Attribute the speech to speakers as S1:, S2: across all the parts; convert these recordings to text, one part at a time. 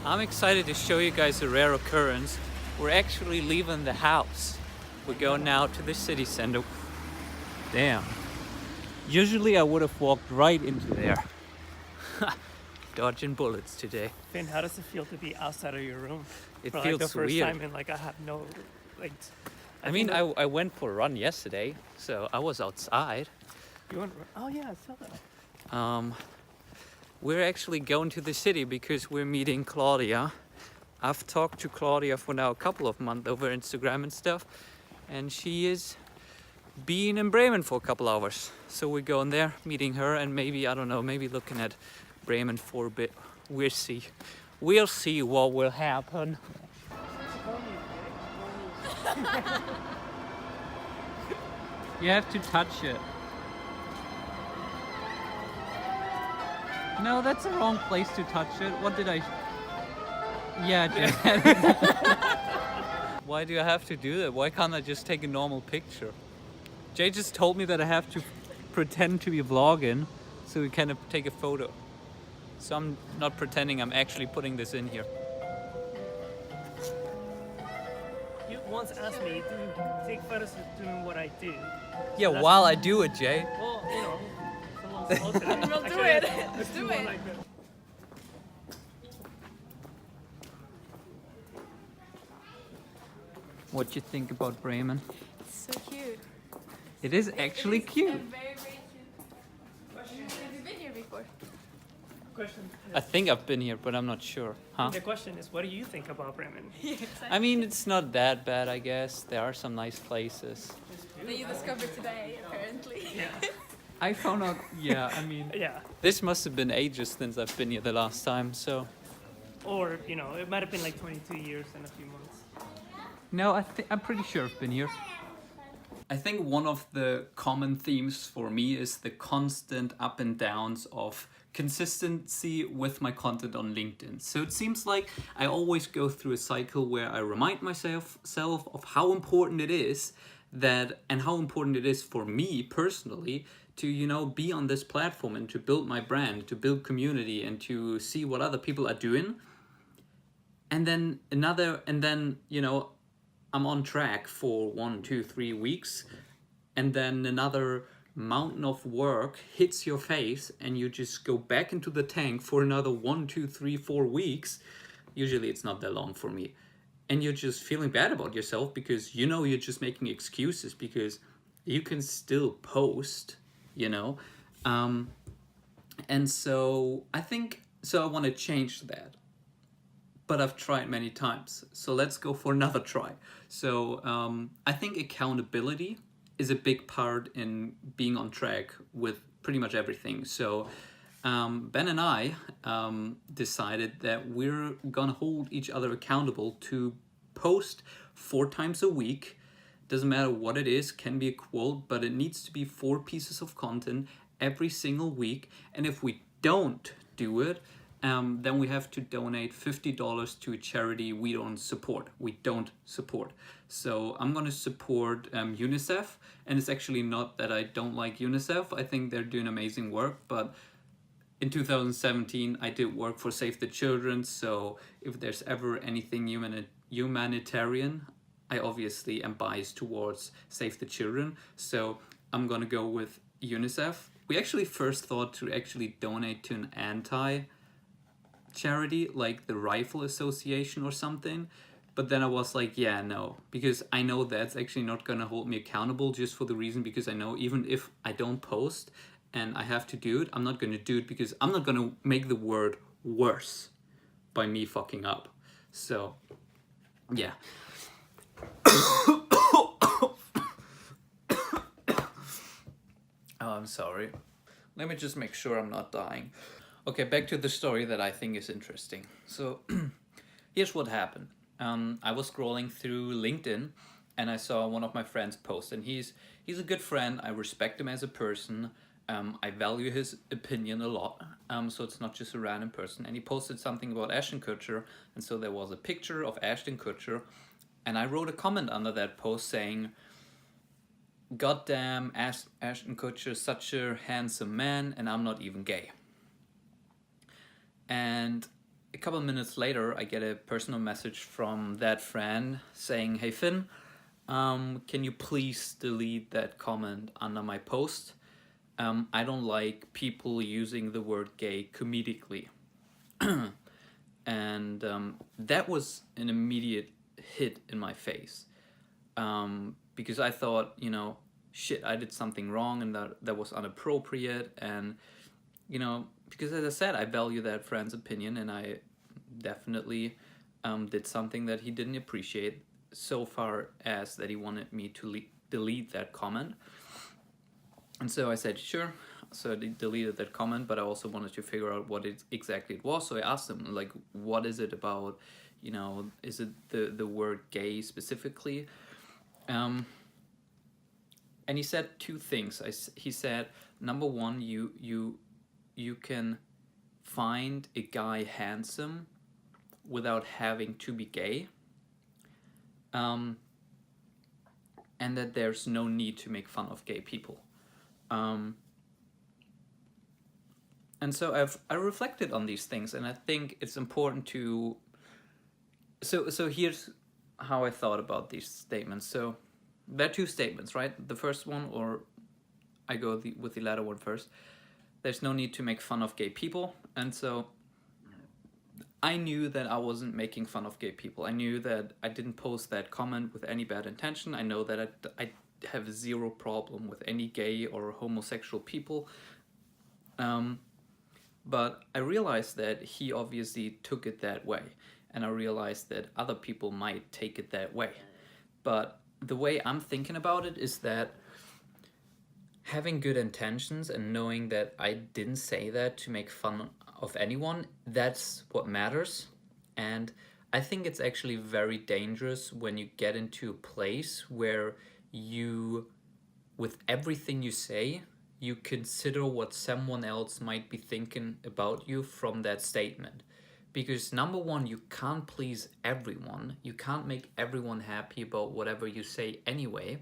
S1: I'm excited to show you guys a rare occurrence. We're actually leaving the house. We're going now to the city center. Damn. Usually I would have walked right into there. Dodging bullets today.
S2: Finn, how does it feel to be outside of your room?
S1: It
S2: For
S1: feels
S2: the first
S1: weird.
S2: time in I have no like.
S1: I mean, I went for a run yesterday, so I was outside.
S2: You went? Oh yeah, I saw that.
S1: We're actually going to the city because we're meeting Claudia. I've talked to Claudia for now a couple of months over Instagram and stuff, and she is being in Bremen for a couple hours. So we're going there, meeting her, and maybe, I don't know, maybe looking at Bremen for a bit. We'll see. We'll see what will happen. You have to touch it. No, that's the wrong place to touch it. What did I... Yeah, Jay. Why do I have to do that? Why can't I just take a normal picture? Jay just told me that I have to pretend to be vlogging so we can take a photo. So I'm not pretending, I'm actually putting this in here.
S2: You once asked me to take photos of doing what I do.
S1: Yeah, while I do it, Jay.
S2: Well, you know, it's a little slow today.
S3: We'll do
S2: Actually,
S3: it.
S2: let's
S3: Let's do
S2: one
S3: it.
S2: like this.
S1: What you think about Bremen?
S3: So cute.
S1: It is actually
S3: It is
S1: cute.
S3: a very, very cute. Have you been here before?
S2: Question.
S1: I think I've been here, but I'm not sure. Huh?
S2: The question is, what do you think about Bremen?
S1: I mean, it's not that bad, I guess. There are some nice places.
S3: That you discovered today, apparently.
S2: Yeah.
S1: I found out, yeah, I mean,
S2: Yeah.
S1: this must have been ages since I've been here the last time, so.
S2: Or you know, it might have been like 22 years and a few months.
S1: No, I'm pretty sure I've been here. I think one of the common themes for me is the constant up and downs of consistency with my content on LinkedIn. So it seems like I always go through a cycle where I remind myself of how important it is and how important it is for me personally to, you know, be on this platform and to build my brand, to build community and to see what other people are doing. And then you know, I'm on track for 1, 2, 3 weeks, and then another mountain of work hits your face and you just go back into the tank for another 1, 2, 3, 4 weeks. Usually it's not that long for me. And you're just feeling bad about yourself because you know you're just making excuses because you can still post, you know. And so I want to change that. But I've tried many times. So let's go for another try. So I think accountability is a big part in being on track with pretty much everything. So Ben and I decided that we're gonna hold each other accountable to post 4 times a week. Doesn't matter what it is, can be a quote, but it needs to be 4 pieces of content every single week. And if we don't do it, then we have to donate $50 to a charity we don't support. So I'm going to support UNICEF, and it's actually not that I don't like UNICEF. I think they're doing amazing work, but in 2017 I did work for Save the Children, so if there's ever anything humanitarian, I obviously am biased towards Save the Children, so I'm going to go with UNICEF. We actually first thought to actually donate to an charity like the Rifle Association or something, but then I was like, yeah, no, because I know that's actually not gonna hold me accountable, just for the reason because I know even if I don't post and I have to do it, I'm not gonna do it because I'm not gonna make the word worse by me fucking up. So yeah. Oh, I'm sorry. Let me just make sure I'm not dying. Okay, back to the story that I think is interesting. So here's what happened. I was scrolling through LinkedIn and I saw one of my friends post, and he's a good friend. I respect him as a person. I value his opinion a lot. So it's not just a random person. And he posted something about Ashton Kutcher, and so there was a picture of Ashton Kutcher, and I wrote a comment under that post saying, "Goddamn, Ashton Kutcher is such a handsome man, and I'm not even gay." And a couple of minutes later, I get a personal message from that friend saying, "Hey Finn, can you please delete that comment under my post? I don't like people using the word gay comedically." And that was an immediate hit in my face, because I thought, shit, I did something wrong and that was inappropriate. And, because as I said, I value that friend's opinion, and I definitely did something that he didn't appreciate, so far as that he wanted me to delete that comment. And so I said, sure. So I deleted that comment, but I also wanted to figure out what exactly it was. So I asked him, like, what is it about, is it the word gay specifically? And he said two things. He said, number one, you can find a guy handsome without having to be gay. And that there's no need to make fun of gay people. And so I reflected on these things, and I think it's important to. So here's how I thought about these statements. So there are two statements, right? The first one, or I go with the latter one first. There's no need to make fun of gay people, and so I knew that I wasn't making fun of gay people. I knew that I didn't post that comment with any bad intention. I know that I have zero problem with any gay or homosexual people. But I realized that he obviously took it that way, and I realized that other people might take it that way. But the way I'm thinking about it is that having good intentions and knowing that I didn't say that to make fun of anyone, that's what matters. And I think it's actually very dangerous when you get into a place where you, with everything you say, you consider what someone else might be thinking about you from that statement. Because number one, you can't please everyone. You can't make everyone happy about whatever you say anyway.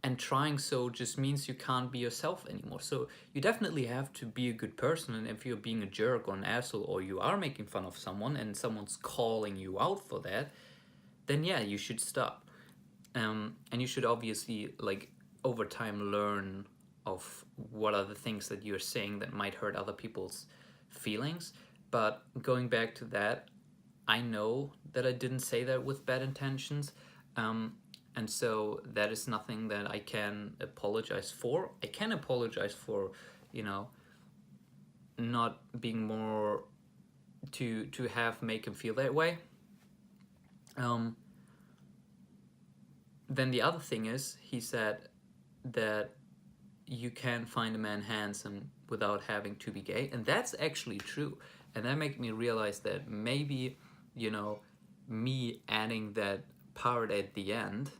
S1: And trying so just means you can't be yourself anymore. So you definitely have to be a good person. And if you're being a jerk or an asshole, or you are making fun of someone and someone's calling you out for that, then yeah, you should stop. And you should obviously, like, over time learn of what are the things that you're saying that might hurt other people's feelings. But going back to that, I know that I didn't say that with bad intentions. And so that is nothing that I can apologize for. I can apologize for, not being more to make him feel that way. Then the other thing is, he said that you can find a man handsome without having to be gay, and that's actually true. And that made me realize that maybe, me adding that part at the end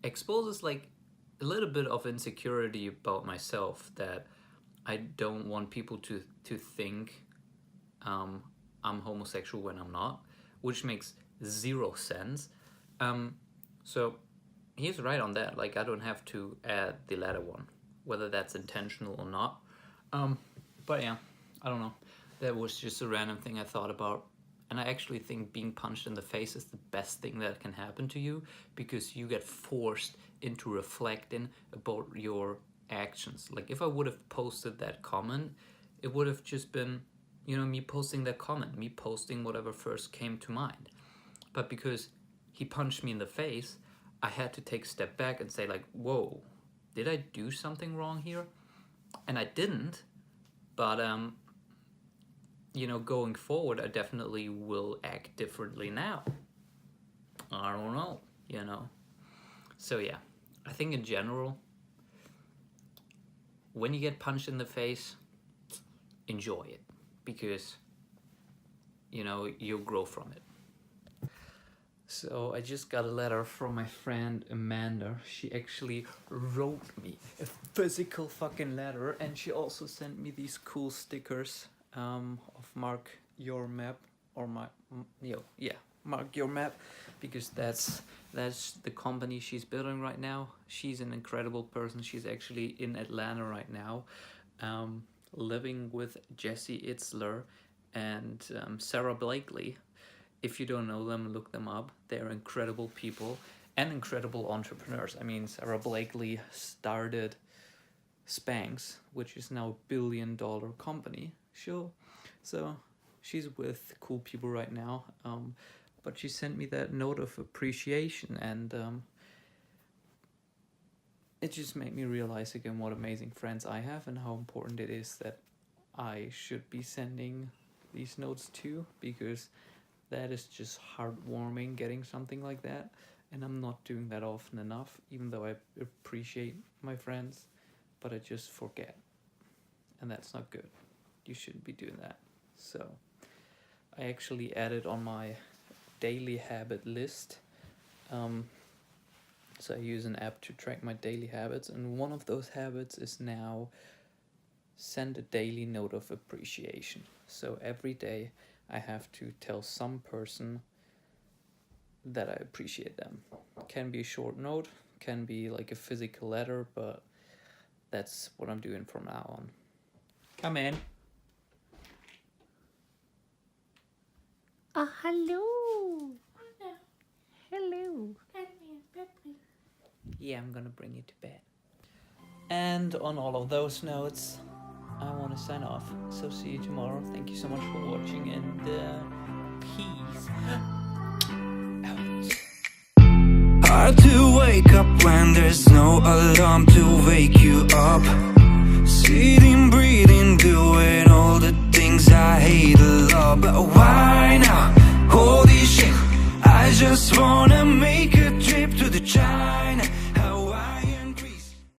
S1: exposes like a little bit of insecurity about myself, that I don't want people to think I'm homosexual when I'm not, which makes zero sense. So he's right on that. Like, I don't have to add the latter one, whether that's intentional or not. But yeah, I don't know. That was just a random thing I thought about. And I actually think being punched in the face is the best thing that can happen to you, because you get forced into reflecting about your actions. Like, if I would have posted that comment, it would have just been, me posting that comment, me posting whatever first came to mind. But because he punched me in the face, I had to take a step back and say, like, whoa, did I do something wrong here? And I didn't, but going forward, I definitely will act differently now. I don't know, So yeah, I think in general, when you get punched in the face, enjoy it, because, you'll grow from it. So I just got a letter from my friend Amanda. She actually wrote me a physical fucking letter, and she also sent me these cool stickers of Mark Your Map, or Mark Your Map, because that's the company she's building right now. She's an incredible person. She's actually in Atlanta right now, living with Jesse Itzler, and Sarah Blakely. If you don't know them, look them up. They're incredible people and incredible entrepreneurs. I mean, Sarah Blakely started Spanx, which is now $1 billion company. Sure. So she's with cool people right now. But she sent me that note of appreciation, and it just made me realize again what amazing friends I have and how important it is that I should be sending these notes to, because that is just heartwarming getting something like that, and I'm not doing that often enough, even though I appreciate my friends, but I just forget, and that's not good. You shouldn't be doing that. So I actually added on my daily habit list. So I use an app to track my daily habits, and one of those habits is now send a daily note of appreciation. So every day I have to tell some person that I appreciate them. Can be a short note, can be like a physical letter, but that's what I'm doing from now on. Come in.
S3: Hello. Hello. Pet me.
S1: Yeah, I'm gonna bring you to bed. And on all of those notes, I want to sign off. So see you tomorrow. Thank you so much for watching, and peace out.
S4: Hard to wake up when there's no alarm to wake you up.